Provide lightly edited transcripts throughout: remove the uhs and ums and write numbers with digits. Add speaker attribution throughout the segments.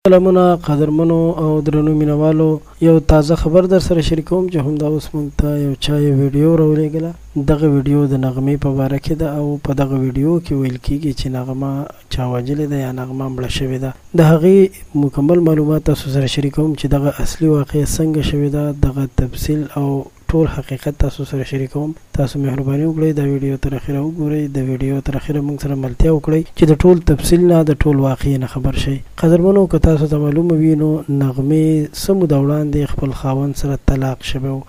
Speaker 1: سلامونه قدرمنو او درنو مینوالو یو تازه خبر در سره شریکوم چې هم دا اوس مونږ ته یو چا ویډیو راولېږله. دغه ویډیو د نغمې په باره کې ده او په دغه ویډیو کې ویل کېږي چې نغمه چا وژلې ده یا نغمه مړه شوې ده. د هغې مکمل معلومات تاسو سره شریکوم چې دغه اصلي واقعه څنګه شوې ده، دغه تفصیل او ټول حقیقت تاسو سره شریکوم. تاسو مهرباني وکړئ دا ویډیو تر اخره وګورئ، د ویډیو تر اخره موږ سره ملتیا وکړئ چې د ټول تفصیل نه د ټول واقعې نه خبر شئ. قدرمنو که تاسو ته معلومه وي نو نغمې څه موده وړاندې خپل خاوند سره طلاق شوی و.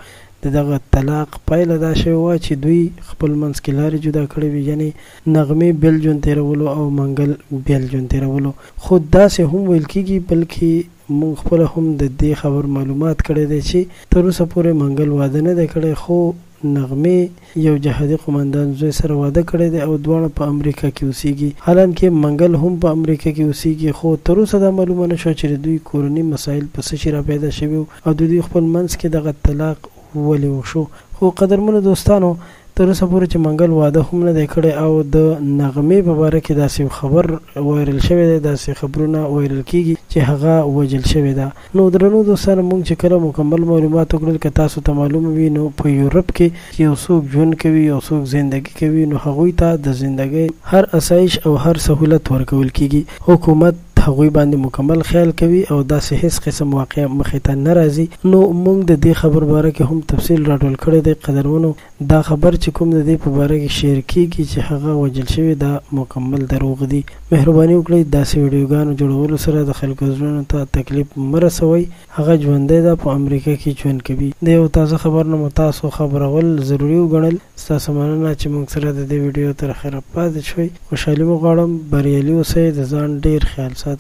Speaker 1: د دغه طلاق پایله دا شوې وه چې دوی خپل منځ کې لارې جدا کړې وي، یعنې نغمې بیل ژوند تېرولو او منګل بیل ژوند تېرولو. خو داسې هم ویل کېږي بلکې مونږ خپله هم د دې خبر معلومات کړی دی چې تر اوسه پورې منګل واده نه دی کړی، خو نغمې یو جهادي قمندان زوی سره واده کړی دی او دواړه په امریکا کې اوسیږي. حالانکه منګل هم په امریکا کې اوسیږي، خو تر اوسه دا معلومه نه شوه چې د دوی کورني مسایل په څه شي را پیدا شوي او د دوی خپل منځ کې دغه طلاق ولې وشو. خو قدرمنو دوستانو، تر اوسه پورې چې منګل واده هم نه دی کړی او د نغمې په باره کې داسې خبر وایرل شوی دی، داسې خبرونه وایرل کېږي چې هغه وژل شوې ده. نو درنو دوستانو، موږ چې کله مکمل معلومات وکړل، که تاسو ته معلومه وي نو په یورپ کې یو څوک ژوند کوي، یو څوک زندگی کوي، نو هغوی ته د زندګۍ هر اسایش او هر سهولت ورکول کېږي. حکومت هغوی باندې مکمل خیال کوي او داسې هیڅ قسم واقع مخې ته نه راځي. نو موږ د دې خبر باره کې هم تفصیل راټول کړی دی. قدرمنو، دا خبر چې کوم د دې په باره کې شیر کېږي چې هغه وژل شوی دا مکمل دروغ دي. مهرباني وکړئ داسې ویډیوګانو جوړولو سره د خلکو زړونو ته تکلیف مه رسوئ. هغه ژوندی ده، په امریکا کې ژوند کوي. د یو تازه خبر نه مو تاسو خبرول ضروري وګڼل. ستاسو مننه چې موږ سره د دې ویډیو تر اخره پاتې شوئ. خوشحالي مو غواړم، بریالي اوسئ، د ځان ډېر خیال ساتئ.